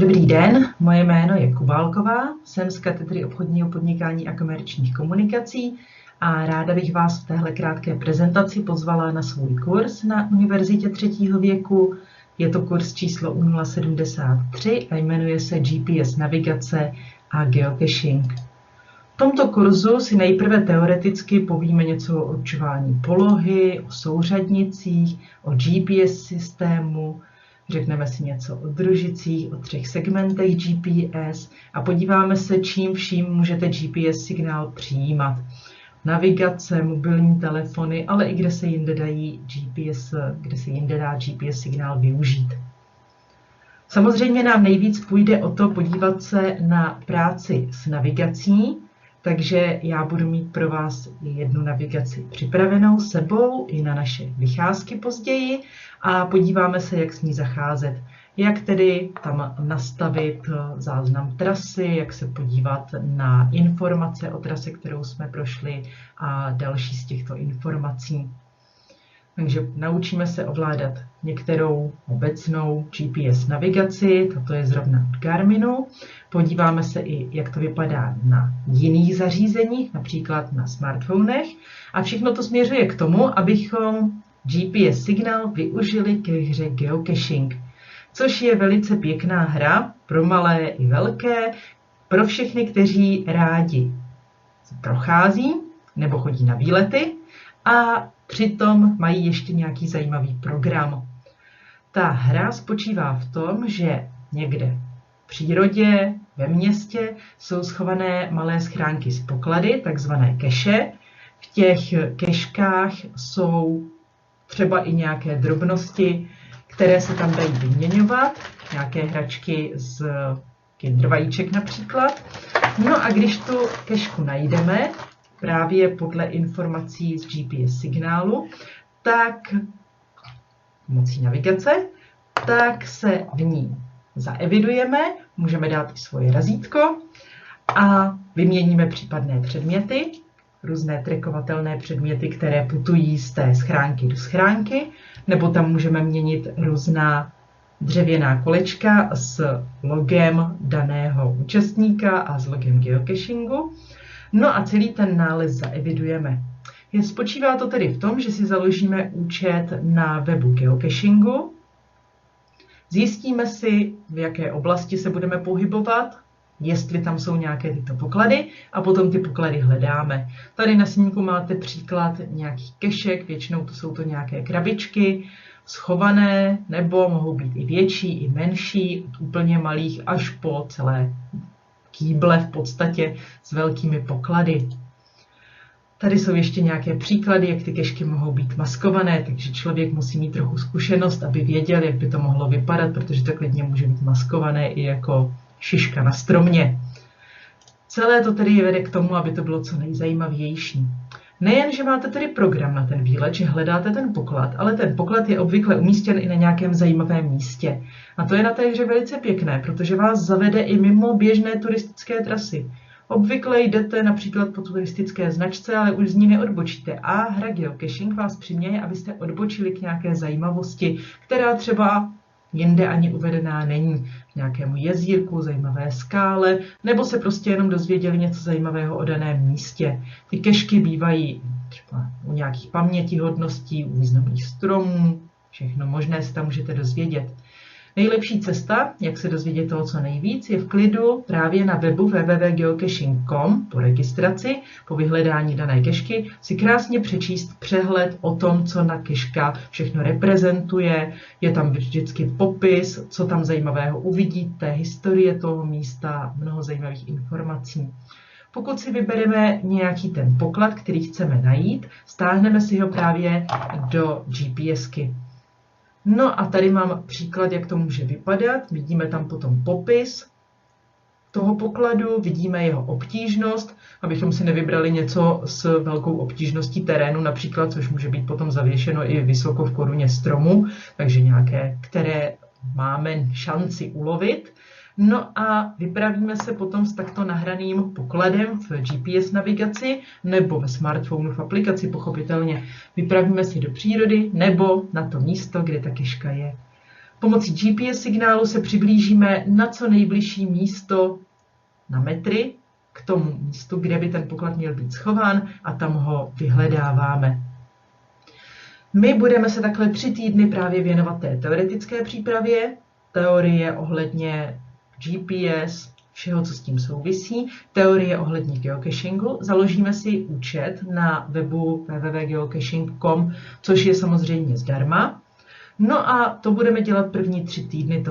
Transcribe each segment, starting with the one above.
Dobrý den, moje jméno je Kubálková, jsem z katedry obchodního podnikání a komerčních komunikací a ráda bych vás v téhle krátké prezentaci pozvala na svůj kurz na Univerzitě třetího věku. Je to kurz číslo 073 a jmenuje se GPS navigace a geocaching. V tomto kurzu si nejprve teoreticky povíme něco o určování polohy, o souřadnicích, o GPS systému, řekneme si něco o družicích, o 3 segmentech GPS a podíváme se, čím vším můžete GPS signál přijímat. Navigace, mobilní telefony, ale i kde se jinde dá GPS signál využít. Samozřejmě nám nejvíc půjde o to podívat se na práci s navigací, takže já budu mít pro vás jednu navigaci připravenou sebou i na naše vycházky později a podíváme se, jak s ní zacházet. Jak tedy tam nastavit záznam trasy, jak se podívat na informace o trase, kterou jsme prošli a další z těchto informací. Takže naučíme se ovládat některou obecnou GPS navigaci, toto je zrovna od Garminu. Podíváme se i, jak to vypadá na jiných zařízeních, například na smartfonech. A všechno to směřuje k tomu, abychom GPS signál využili ke hře geocaching, což je velice pěkná hra pro malé i velké, pro všechny, kteří rádi prochází nebo chodí na výlety a přitom mají ještě nějaký zajímavý program. Ta hra spočívá v tom, že někde v přírodě, ve městě jsou schované malé schránky s poklady, takzvané keše. V těch keškách jsou třeba i nějaké drobnosti, které se tam dají vyměňovat, nějaké hračky z Kinder vajíček například. No a když tu kešku najdeme, právě podle informací z GPS signálu, tak pomocí navigace, tak se v ní zaevidujeme, můžeme dát i svoje razítko a vyměníme případné předměty, různé trackovatelné předměty, které putují z té schránky do schránky, nebo tam můžeme měnit různá dřevěná kolečka s logem daného účastníka a s logem geocachingu. No a celý ten nález zaevidujeme. Spočívá to tedy v tom, že si založíme účet na webu geocachingu, zjistíme si, v jaké oblasti se budeme pohybovat, jestli tam jsou nějaké tyto poklady a potom ty poklady hledáme. Tady na snímku máte příklad nějakých kešek, většinou to jsou to nějaké krabičky, schované, nebo mohou být i větší, i menší, od úplně malých až po celé kýble v podstatě s velkými poklady. Tady jsou ještě nějaké příklady, jak ty kešky mohou být maskované, takže člověk musí mít trochu zkušenost, aby věděl, jak by to mohlo vypadat, protože to klidně může být maskované i jako šiška na stromě. Celé to tedy vede k tomu, aby to bylo co nejzajímavější. Nejen, že máte tedy program na ten výlet, že hledáte ten poklad, ale ten poklad je obvykle umístěn i na nějakém zajímavém místě. A to je na té hře velice pěkné, protože vás zavede i mimo běžné turistické trasy. Obvykle jdete například po turistické značce, ale už z ní neodbočíte. A hra geocaching vás přiměje, abyste odbočili k nějaké zajímavosti, která třeba jinde ani uvedená není, k nějakému jezírku, zajímavé skále, nebo se prostě jenom dozvěděli něco zajímavého o daném místě. Ty kešky bývají třeba u nějakých pamětihodností, u významných stromů, všechno možné se tam můžete dozvědět. Nejlepší cesta, jak se dozvědět toho co nejvíc, je v klidu právě na webu www.geocaching.com po registraci, po vyhledání dané kešky, si krásně přečíst přehled o tom, co na keška všechno reprezentuje. Je tam vždycky popis, co tam zajímavého uvidíte, historie toho místa, mnoho zajímavých informací. Pokud si vybereme nějaký ten poklad, který chceme najít, stáhneme si ho právě do GPSky. No a tady mám příklad, jak to může vypadat. Vidíme tam potom popis toho pokladu, vidíme jeho obtížnost, abychom si nevybrali něco s velkou obtížností terénu například, což může být potom zavěšeno i vysoko v koruně stromu, takže nějaké, které máme šanci ulovit. No a vypravíme se potom s takto nahraným pokladem v GPS navigaci nebo ve smartphonu v aplikaci pochopitelně. Vypravíme se do přírody nebo na to místo, kde ta keška je. Pomocí GPS signálu se přiblížíme na co nejbližší místo na metry k tomu místu, kde by ten poklad měl být schován, a tam ho vyhledáváme. My budeme se takhle 3 týdny právě věnovat té teoretické přípravě, teorie ohledně GPS, všeho, co s tím souvisí, teorie ohledně geocachingu. Založíme si účet na webu www.geocaching.com, což je samozřejmě zdarma. No a to budeme dělat první 3 týdny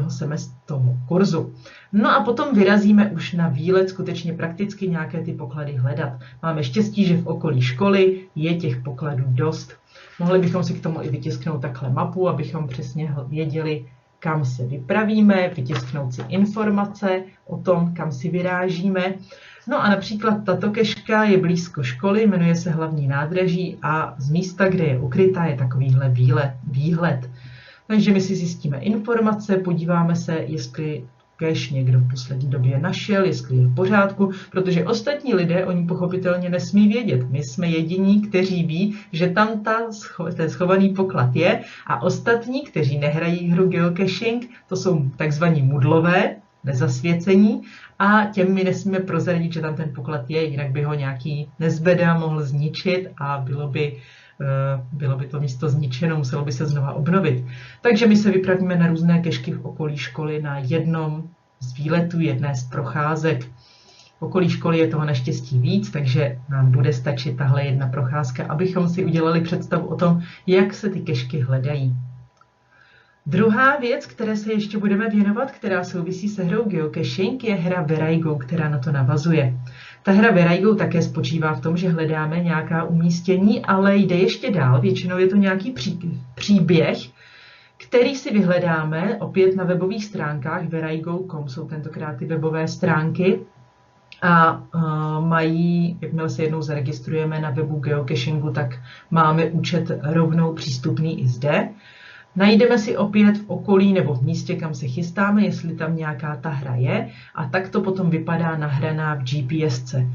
toho kurzu. No a potom vyrazíme už na výlet skutečně prakticky nějaké ty poklady hledat. Máme štěstí, že v okolí školy je těch pokladů dost. Mohli bychom si k tomu i vytisknout takhle mapu, abychom přesně věděli, kam se vypravíme, vytisknout si informace o tom, kam si vyrážíme. No a například tato keška je blízko školy, jmenuje se Hlavní nádraží a z místa, kde je ukrytá, je takovýhle výhled. Takže my si zjistíme informace, podíváme se, jestli cache někdo v poslední době našel, jestli je v pořádku, protože ostatní lidé o ní pochopitelně nesmí vědět. My jsme jediní, kteří ví, že tam ten schovaný poklad je, a ostatní, kteří nehrají hru geocaching, to jsou takzvaní mudlové, nezasvěcení, a těm my nesmíme prozradit, že tam ten poklad je, jinak by ho nějaký nezbeda mohl zničit a bylo by to místo zničeno, muselo by se znova obnovit. Takže my se vypravíme na různé kešky v okolí školy na jednom z výletů, jedné z procházek. V okolí školy je toho naštěstí víc, takže nám bude stačit tahle jedna procházka, abychom si udělali představu o tom, jak se ty kešky hledají. Druhá věc, které se ještě budeme věnovat, která souvisí se hrou geocaching, je hra Veraigo, která na to navazuje. Ta hra Veraigo také spočívá v tom, že hledáme nějaká umístění, ale jde ještě dál. Většinou je to nějaký příběh, který si vyhledáme opět na webových stránkách. Veraigo.com jsou tentokrát ty webové stránky a mají, jakmile se jednou zaregistrujeme na webu geocachingu, tak máme účet rovnou přístupný i zde. Najdeme si opět v okolí nebo v místě, kam se chystáme, jestli tam nějaká ta hra je, a tak to potom vypadá nahraná v GPSce.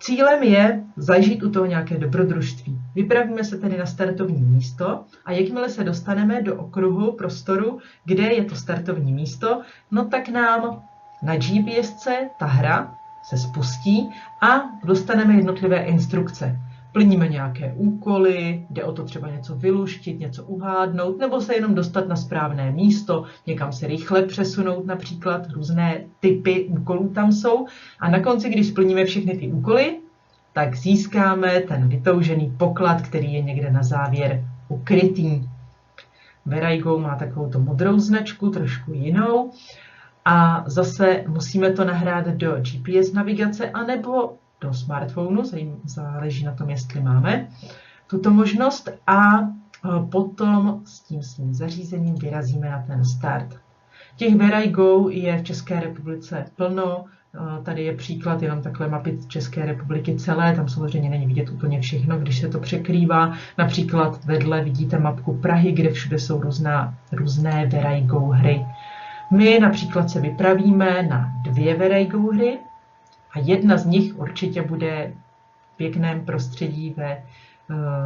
Cílem je zažít u toho nějaké dobrodružství. Vypravíme se tedy na startovní místo a jakmile se dostaneme do okruhu prostoru, kde je to startovní místo, no tak nám na GPSce ta hra se spustí a dostaneme jednotlivé instrukce. Plníme nějaké úkoly, jde o to třeba něco vyluštit, něco uhádnout, nebo se jenom dostat na správné místo, někam se rychle přesunout například, různé typy úkolů tam jsou. A na konci, když splníme všechny ty úkoly, tak získáme ten vytoužený poklad, který je někde na závěr ukrytý. Veraigo má takovou modrou značku, trošku jinou. A zase musíme to nahrát do GPS navigace anebo do smartphonu, záleží na tom, jestli máme tuto možnost, a potom s tím svým zařízením vyrazíme na ten start. Těch Veraigo je v České republice plno, tady je příklad jenom takhle mapy České republiky celé, tam samozřejmě není vidět úplně všechno, když se to překrývá. Například vedle vidíte mapku Prahy, kde všude jsou různé Veraigo hry. My například se vypravíme na 2 Veraigo hry, a jedna z nich určitě bude v pěkném prostředí ve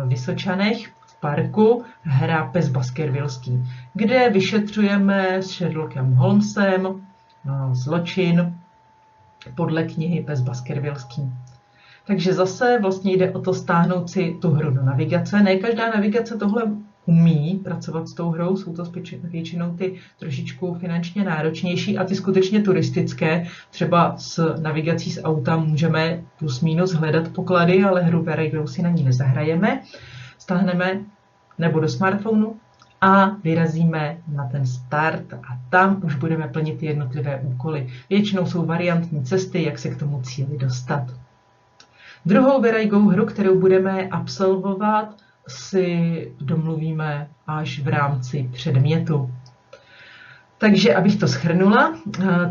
Vysočanech, v parku, hra Pes Baskervillský, kde vyšetřujeme s Sherlockem Holmesem zločin podle knihy Pes Baskervillský. Takže zase vlastně jde o to stáhnout si tu hru do navigace. Ne každá navigace tohle umí pracovat s tou hrou, jsou to většinou ty trošičku finančně náročnější a ty skutečně turistické. Třeba s navigací z auta můžeme plus minus hledat poklady, ale hru Veraigo si na ní nezahrajeme. Stáhneme nebo do smartphonu a vyrazíme na ten start a tam už budeme plnit ty jednotlivé úkoly. Většinou jsou variantní cesty, jak se k tomu cíli dostat. Druhou Veraigo hru, kterou budeme absolvovat, si domluvíme až v rámci předmětu. Takže abych to shrnula,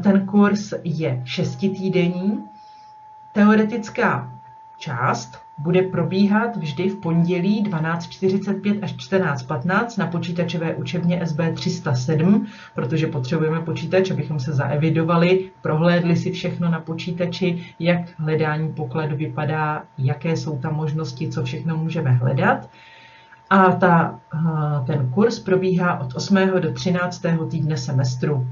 ten kurz je 6týdenní. Teoretická část bude probíhat vždy v pondělí 12:45 až 14:15 na počítačové učebně SB 307, protože potřebujeme počítač, abychom se zaevidovali, prohlédli si všechno na počítači, jak hledání pokladu vypadá, jaké jsou tam možnosti, co všechno můžeme hledat. A ten kurz probíhá od 8. do 13. týdne semestru.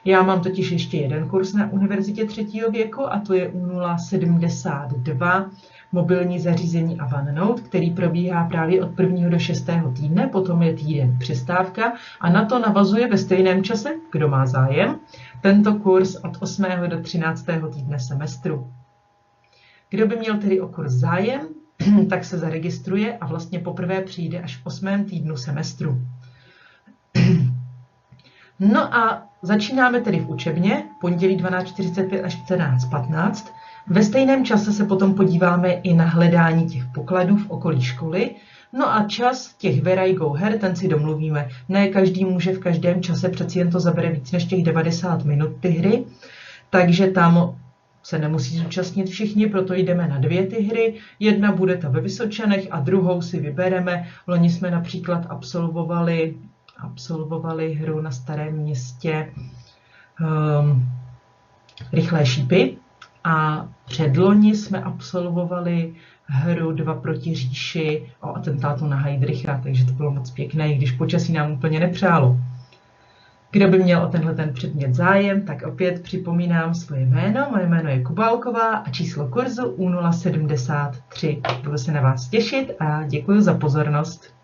Já mám totiž ještě jeden kurz na Univerzitě 3. věku a to je U072 mobilní zařízení a OneNote, který probíhá právě od 1. do 6. týdne, potom je týden přestávka a na to navazuje ve stejném čase, kdo má zájem, tento kurz od 8. do 13. týdne semestru. Kdo by měl tedy o kurz zájem, tak se zaregistruje a vlastně poprvé přijde až v 8. týdnu semestru. No a začínáme tedy v učebně, pondělí 12:45 až 14:15. Ve stejném čase se potom podíváme i na hledání těch pokladů v okolí školy. No a čas těch Where I Go her, ten si domluvíme. Ne každý může v každém čase, přeci jen to zabere víc než těch 90 minut ty hry, takže tam se nemusí zúčastnit všichni, proto jdeme na 2 ty hry. Jedna bude ta ve Vysočanech a druhou si vybereme. Loni jsme například absolvovali hru na Starém Městě Rychlé šípy a předloni jsme absolvovali hru 2 proti říši o atentátu na Heydricha, takže to bylo moc pěkné, i když počasí nám úplně nepřálo. Kdo by měl o ten předmět zájem, tak opět připomínám svoje jméno. Moje jméno je Kubálková a číslo kurzu U073. Budu se na vás těšit a děkuji za pozornost.